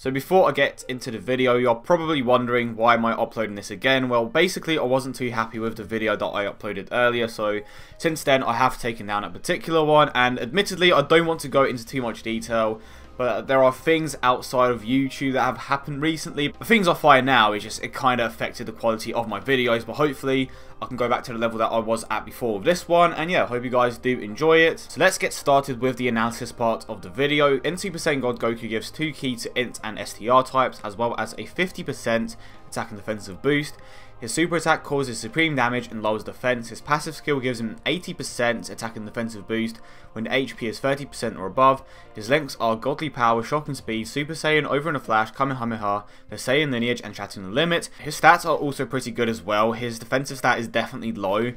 So before I get into the video, you're probably wondering why am I uploading this again. Well, basically I wasn't too happy with the video that I uploaded earlier, so since then I have taken down a particular one, and admittedly I don't want to go into too much detail, but there are things outside of YouTube that have happened recently. The things I find now is just it kind of affected the quality of my videos, but hopefully I can go back to the level that I was at before with this one, and yeah, hope you guys do enjoy it. So let's get started with the analysis part of the video. In Super Saiyan God Goku gives 2 key to INT and STR types, as well as a 50% attack and defensive boost. His super attack causes supreme damage and lowers defense. His passive skill gives him an 80% attack and defensive boost when the HP is 30% or above. His links are Godly Power, Shocking Speed, Super Saiyan, Over in a Flash, Kamehameha, the Saiyan Lineage, and Shattering the Limit. His stats are also pretty good as well. His defensive stat is definitely low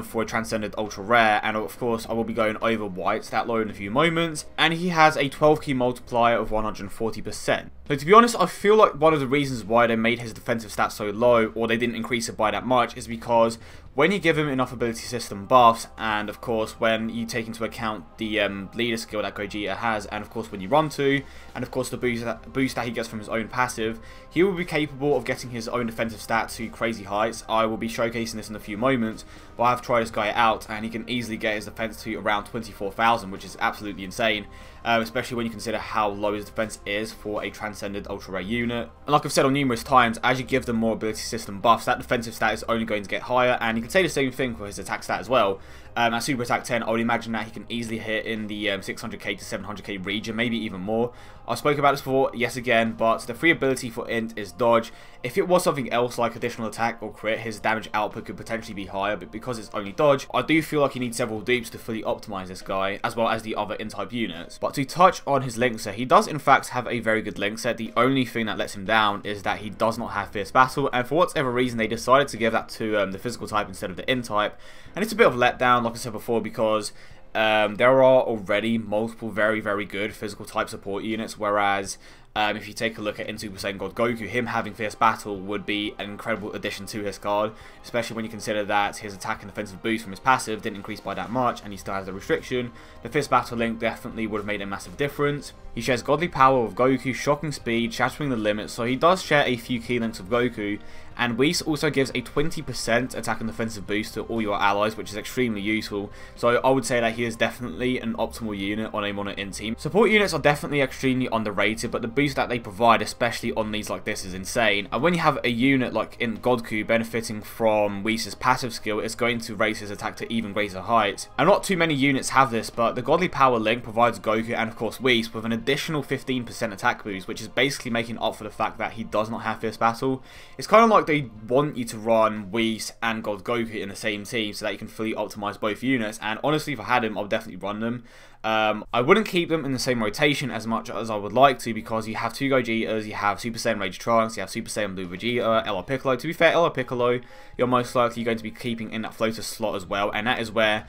for a Transcended Ultra Rare, and of course I will be going over why it's that low in a few moments. And he has a 12 key multiplier of 140%. So to be honest, I feel like one of the reasons why they made his defensive stats so low, or they didn't increase it by that much, is because when you give him enough ability system buffs, and of course when you take into account the leader skill that Gogeta has, and of course when you run to, and of course the boost that he gets from his own passive, he will be capable of getting his own defensive stats to crazy heights. I will be showcasing this in a few moments, but I've tried this guy out and he can easily get his defense to around 24,000, which is absolutely insane. Especially when you consider how low his defense is for a Transcended Ultra Rare unit. And like I've said on numerous times, as you give them more ability system buffs, that defensive stat is only going to get higher, and you can say the same thing for his attack stat as well. At Super Attack 10, I would imagine that he can easily hit in the 600k to 700k region, maybe even more. I spoke about this before, yes again, but the free ability for INT is Dodge. If it was something else like additional attack or crit, his damage output could potentially be higher, but because it's only Dodge, I do feel like he needs several dupes to fully optimize this guy, as well as the other INT-type units. But to touch on his link set, he does in fact have a very good link set. The only thing that lets him down is that he does not have Fierce Battle, and for whatever reason they decided to give that to the physical type instead of the INT-type, and it's a bit of a letdown, like I said before, because there are already multiple very good physical type support units, whereas if you take a look at Super Saiyan God Goku, him having Fierce Battle would be an incredible addition to his card, especially when you consider that his attack and defensive boost from his passive didn't increase by that much and he still has the restriction. The Fierce Battle link definitely would have made a massive difference. He shares Godly Power with Goku, Shocking Speed, Shattering the Limit, so he does share a few key links with Goku. And Whis also gives a 20% attack and defensive boost to all your allies, which is extremely useful. So I would say that he is definitely an optimal unit on a Mono INT team. Support units are definitely extremely underrated, but the boost that they provide, especially on these like this, is insane. And when you have a unit like INT Goku benefiting from Whis' passive skill, it's going to raise his attack to even greater heights. And not too many units have this, but the Godly Power link provides Goku and of course Whis with an additional 15% attack boost, which is basically making up for the fact that he does not have Fierce Battle. It's kind of like they want you to run Whis and God Goku in the same team so that you can fully optimize both units, and honestly if I had him I would definitely run them. I wouldn't keep them in the same rotation as much as I would like to, because you have 2 Gogetas, you have Super Saiyan Rage Trunks, you have Super Saiyan Blue Vegeta, LR Piccolo. To be fair, LR Piccolo you're most likely going to be keeping in that floater slot as well, and that is where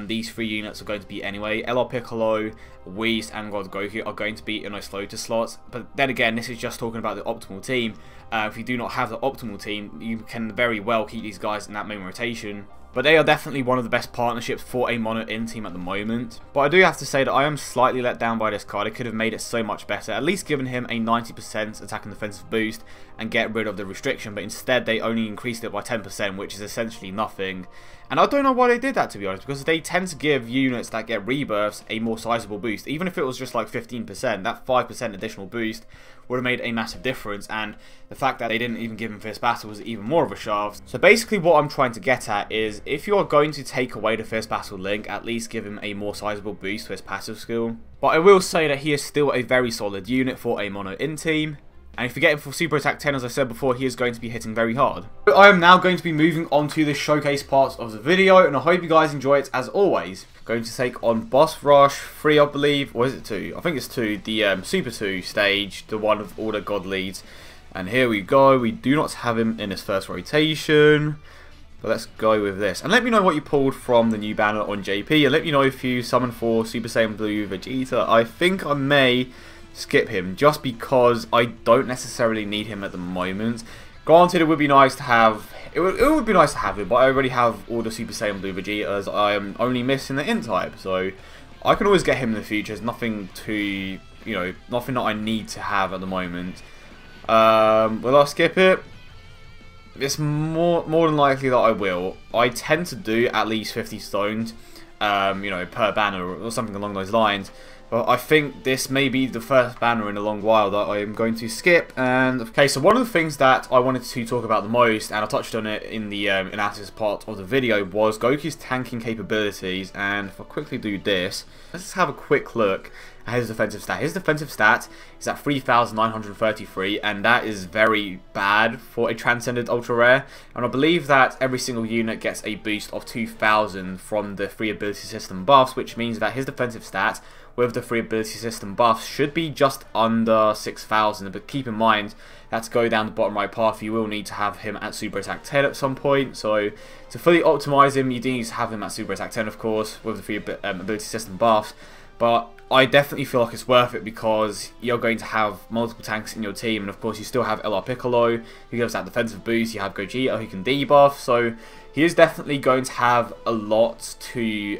these 3 units are going to be anyway. LR Piccolo, Whis and God Goku are going to be in those floater slots, but then again this is just talking about the optimal team. If you do not have the optimal team, you can very well keep these guys in that main rotation. But they are definitely one of the best partnerships for a Mono INT team at the moment. But I do have to say that I am slightly let down by this card. It could have made it so much better, at least given him a 90% attack and defensive boost and get rid of the restriction, but instead they only increased it by 10%, which is essentially nothing. And I don't know why they did that, to be honest, because they tend to give units that get rebirths a more sizable boost. Even if it was just like 15%, that 5% additional boost would have made a massive difference, and the fact that they didn't even give him Fierce Battle was even more of a shaft. So basically what I'm trying to get at is, if you are going to take away the Fierce Battle link, at least give him a more sizable boost to his passive skill. But I will say that he is still a very solid unit for a Mono INT team. And if you get him for Super Attack 10, as I said before, he is going to be hitting very hard. But I am now going to be moving on to the showcase parts of the video, and I hope you guys enjoy it as always. Going to take on Boss Rush 3, I believe, or is it 2? I think it's 2, the Super 2 stage, the one with all the God leads. And here we go, we do not have him in his first rotation. But let's go with this. And let me know what you pulled from the new banner on JP, and let me know if you summoned for Super Saiyan Blue Vegeta. I think I may skip him just because I don't necessarily need him at the moment. Granted, it would be nice to have it would be nice to have him, but I already have all the Super Saiyan Blue Vegetas. I am only missing the INT type, so I can always get him in the future. There's nothing too you know, nothing that I need to have at the moment. Will I skip it? It's more than likely that I will. I tend to do at least 50 stones, you know, per banner or something along those lines. But I think this may be the first banner in a long while that I am going to skip. And okay, so one of the things that I wanted to talk about the most, and I touched on it in the analysis part of the video, was Goku's tanking capabilities. And if I quickly do this, let's just have a quick look at his defensive stat. His defensive stat is at 3,933, and that is very bad for a Transcended Ultra Rare. And I believe that every single unit gets a boost of 2,000 from the free ability system buffs, which means that his defensive stat with the free ability system buffs should be just under 6,000, but keep in mind that to go down the bottom right path you will need to have him at Super Attack 10 at some point. So to fully optimize him you do need to have him at Super Attack 10, of course, with the free ability system buffs. But I definitely feel like it's worth it because you're going to have multiple tanks in your team, and of course you still have LR Piccolo who gives that defensive boost, you have Gogeta who can debuff, so he is definitely going to have a lot to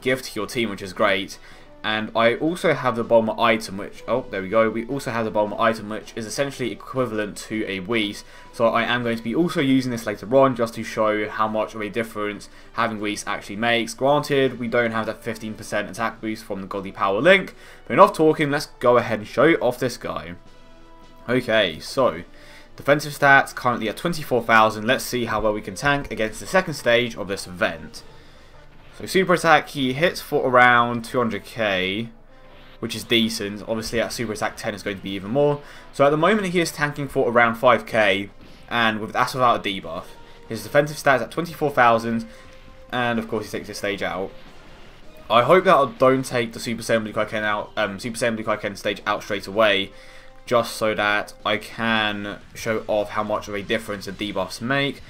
give to your team, which is great. And I also have the Bulma item, which, oh, there we go, we also have the Bulma item, which is essentially equivalent to a Whis. So I am going to be also using this later on, just to show how much of a difference having Whis actually makes. Granted, we don't have that 15% attack boost from the Godly Power Link, but enough talking, let's go ahead and show off this guy. Okay, so defensive stats currently at 24,000, let's see how well we can tank against the second stage of this event. So Super Attack, he hits for around 200k, which is decent. Obviously at Super Attack 10 is going to be even more. So at the moment he is tanking for around 5k, and that's without a debuff. His defensive stats at 24,000, and of course he takes this stage out. I hope that I don't take the Super Saiyan Blue Kaioken out, Super Saiyan Blue Kaioken stage out straight away, just so that I can show off how much of a difference the debuffs make.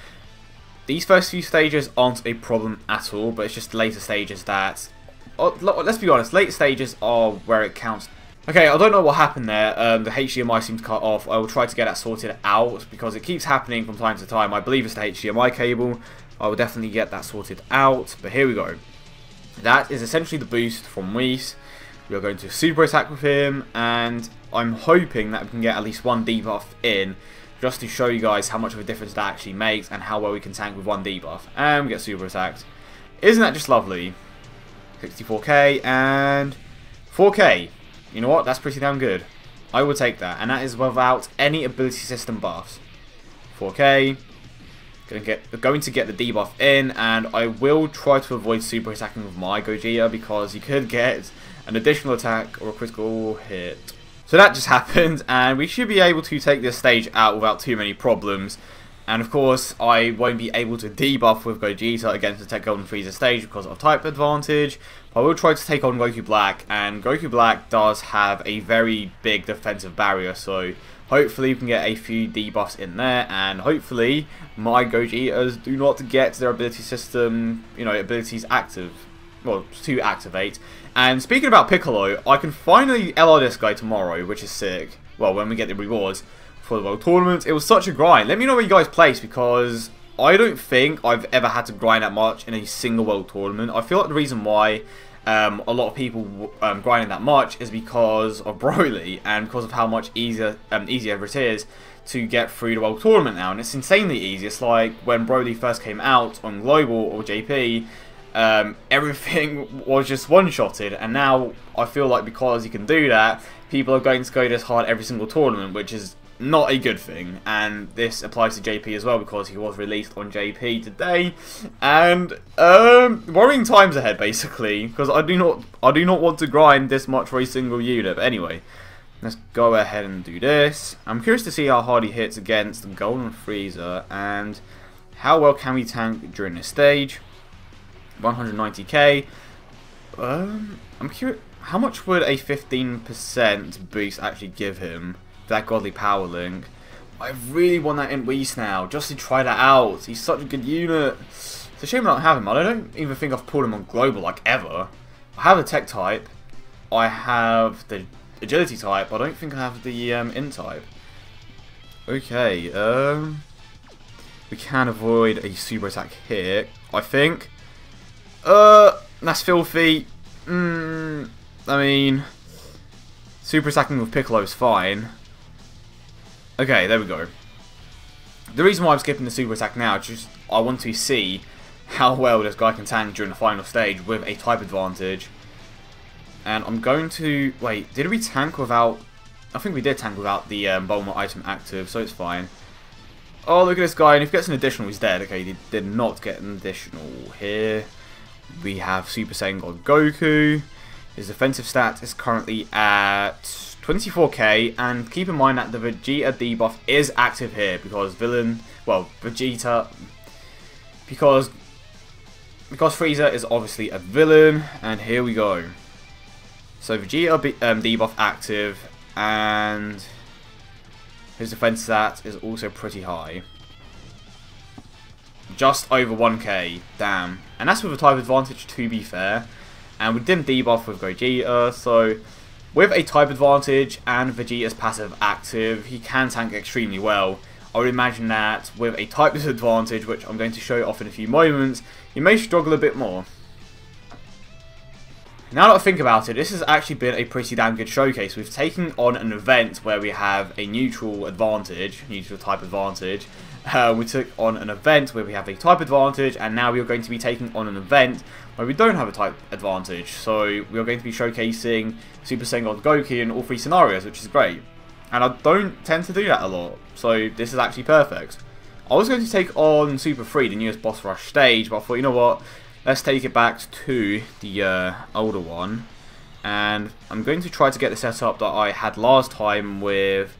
These first few stages aren't a problem at all, but it's just later stages that, let's be honest, later stages are where it counts. Okay, I don't know what happened there, the HDMI seems to cut off. I will try to get that sorted out because it keeps happening from time to time. I believe it's the HDMI cable. I will definitely get that sorted out, but here we go. That is essentially the boost from Whis. We are going to Super Attack with him, and I'm hoping that we can get at least one debuff in, just to show you guys how much of a difference that actually makes and how well we can tank with one debuff. And we get Super Attacked. Isn't that just lovely? 64k and 4k. You know what? That's pretty damn good. I will take that. And that is without any ability system buffs. 4k. Going to get the debuff in, and I will try to avoid super attacking with my Gogeta because you could get an additional attack or a critical hit. So that just happened, and we should be able to take this stage out without too many problems. And of course, I won't be able to debuff with Gogeta against the Tech Golden Frieza stage because of type advantage. I will try to take on Goku Black, and Goku Black does have a very big defensive barrier, so hopefully we can get a few debuffs in there, and hopefully my Gogetas do not get their ability system, abilities active, well, to activate. And speaking about Piccolo, I can finally LR this guy tomorrow, which is sick. Well, when we get the rewards for the World Tournament. It was such a grind. Let me know where you guys place, because I don't think I've ever had to grind that much in a single World Tournament. I feel like the reason why a lot of people grinding that much is because of Broly, and because of how much easier it is to get through the World Tournament now. And it's insanely easy. It's like when Broly first came out on Global or JP, everything was just one-shotted, and now I feel like because you can do that, people are going to go this hard every single tournament, which is not a good thing. And this applies to JP as well, because he was released on JP today, and worrying times ahead basically, because I do not want to grind this much for a single unit. But anyway, let's go ahead and do this. I'm curious to see how hard he hits against the Golden Frieza, and how well can we tank during this stage. 190k. I'm curious, how much would a 15% boost actually give him for that Godly Power Link? I really want that in Whis now, just to try that out. He's such a good unit. It's a shame I don't have him. I don't even think I've pulled him on Global, like, ever. I have the Tech type. I have the Agility type. I don't think I have the INT type. Okay, we can avoid a super attack here, I think. That's filthy. I mean, Super attacking with Piccolo is fine. Okay, there we go. The reason why I'm skipping the super attack now is just I want to see how well this guy can tank during the final stage with a type advantage. And I'm going to... Wait, did we tank without... I think we did tank without the Bulma item active, so it's fine. Oh, look at this guy, and if he gets an additional, he's dead. Okay, he did not get an additional here. We have Super Saiyan God Goku. His defensive stat is currently at 24k, and keep in mind that the Vegeta debuff is active here because Vegeta, because Frieza is obviously a villain, and here we go. So Vegeta debuff active, and his defense stat is also pretty high. Just over 1k, damn. And that's with a type advantage, to be fair. And we didn't debuff with Gogeta, so with a type advantage and Vegeta's passive active, he can tank extremely well. I would imagine that with a type disadvantage, which I'm going to show off in a few moments, he may struggle a bit more. Now that I think about it, this has actually been a pretty damn good showcase. We've taken on an event where we have a neutral advantage, neutral type advantage. We took on an event where we have a type advantage, and now we are going to be taking on an event where we don't have a type advantage. So we are going to be showcasing Super Saiyan God Goku in all three scenarios, which is great. And I don't tend to do that a lot, so this is actually perfect. I was going to take on Super 3, the newest boss rush stage, but I thought, you know what, let's take it back to the older one. And I'm going to try to get the setup that I had last time with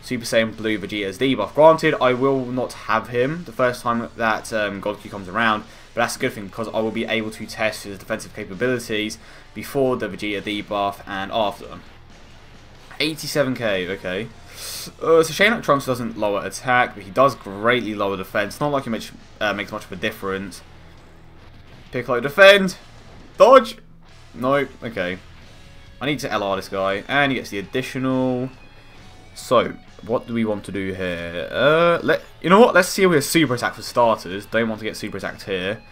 Super Saiyan Blue Vegeta's debuff. Granted, I will not have him the first time that Goku comes around, but that's a good thing because I will be able to test his defensive capabilities before the Vegeta debuff and after. 87k, okay. It's a shame that Trunks doesn't lower attack, but he does greatly lower defense. Not like he makes much of a difference. Piccolo defend! Dodge! Nope, okay. I need to LR this guy, and he gets the additional. So, what do we want to do here? You know what? Let's see if we have super attack for starters. Don't want to get super attacked here.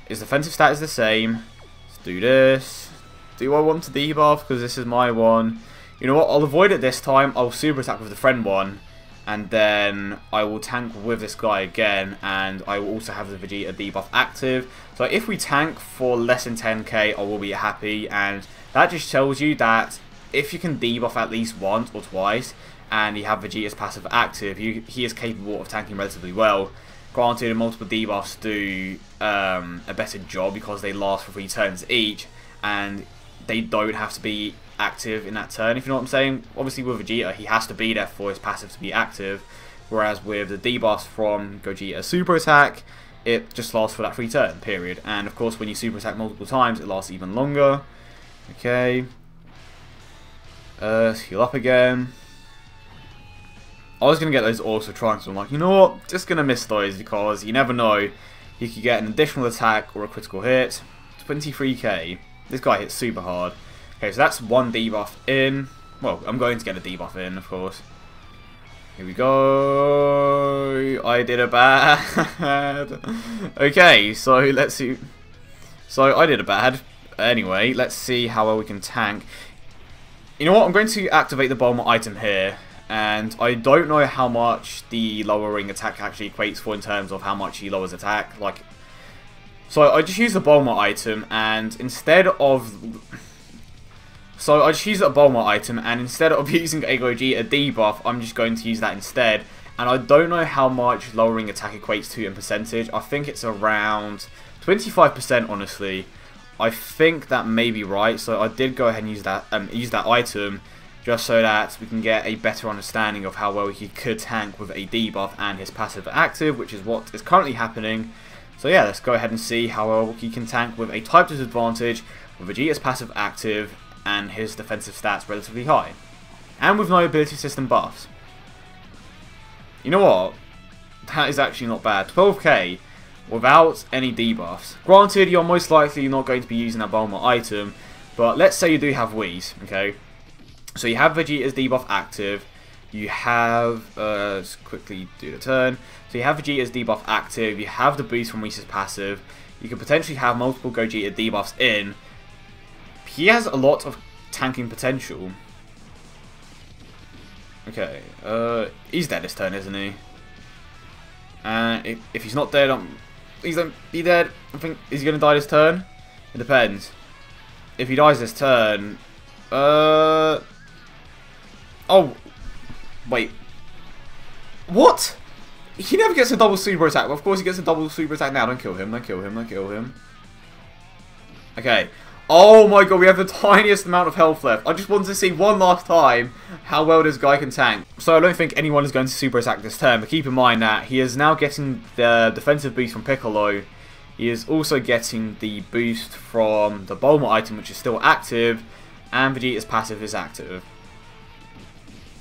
His defensive stat is the same. Let's do this. Do I want to debuff? Because this is my one. You know what? I'll avoid it this time. I'll super attack with the friend one. And then I will tank with this guy again. And I will also have the Vegeta debuff active. So if we tank for less than 10k, I will be happy. And that just tells you that if you can debuff at least once or twice, and you have Vegeta's passive active, he is capable of tanking relatively well. Granted, multiple debuffs do a better job because they last for 3 turns each, and they don't have to be active in that turn, if you know what I'm saying. Obviously with Vegeta, he has to be there for his passive to be active, whereas with the debuffs from Gogeta's super attack, it just lasts for that 3 turn period. And of course, when you super attack multiple times, it lasts even longer. Okay. Heal up again. I was going to get those also Trunks, so I'm like, you know what, just going to miss those because you never know. You could get an additional attack or a critical hit. 23k. This guy hits super hard. Okay, so that's one debuff in. Well, I'm going to get a debuff in, of course. Here we go. I did a bad. Okay, so let's see. So I did a bad. Anyway, let's see how well we can tank. You know what, I'm going to activate the Bulma item here. And I don't know how much the lowering attack actually equates for in terms of how much he lowers attack. So I just use the Bulma item, and instead of using a Gogeta debuff, I'm just going to use that instead. And I don't know how much lowering attack equates to in percentage. I think it's around 25%, honestly. I think that may be right. So I did go ahead and use that item, just so that we can get a better understanding of how well he could tank with a debuff and his passive active, which is what is currently happening. So yeah, let's go ahead and see how well he can tank with a type disadvantage, with Vegeta's passive active, and his defensive stats relatively high. And with no ability system buffs. You know what? That is actually not bad. 12k without any debuffs. Granted, you're most likely not going to be using that Bulma item, but let's say you do have Whis, okay? So you have Vegeta's debuff active, you have, let's quickly do the turn, so you have Vegeta's debuff active, you have the boost from Whis' passive, you could potentially have multiple Gogeta debuffs in. He has a lot of tanking potential. Okay, he's dead this turn, isn't he? And if he's not dead, he's gonna be dead. I think, is he gonna die this turn? It depends. If he dies this turn, oh, wait, what? He never gets a double super attack. Well, of course he gets a double super attack now. Don't kill him. Don't kill him. Don't kill him. Okay. Oh my god, we have the tiniest amount of health left. I just wanted to see one last time how well this guy can tank. So I don't think anyone is going to super attack this turn, but keep in mind that he is now getting the defensive boost from Piccolo. He is also getting the boost from the Bulma item, which is still active, and Vegeta's passive is active.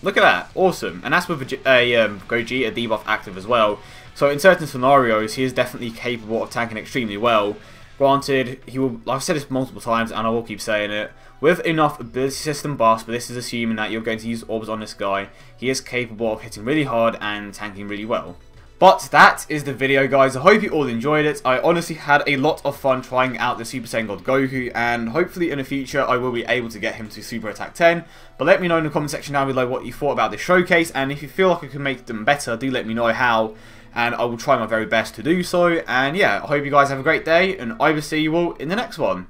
Look at that, awesome. And that's with Gogeta debuff active as well. So in certain scenarios, he is definitely capable of tanking extremely well. Granted, he will, like I've said this multiple times and I will keep saying it, with enough ability system buffs, but this is assuming that you're going to use orbs on this guy, he is capable of hitting really hard and tanking really well. But that is the video, guys. I hope you all enjoyed it. I honestly had a lot of fun trying out the Super Saiyan God Goku, and hopefully in the future I will be able to get him to Super Attack 10. But let me know in the comment section down below what you thought about this showcase, and if you feel like I can make them better, do let me know how, and I will try my very best to do so. And yeah, I hope you guys have a great day, and I will see you all in the next one.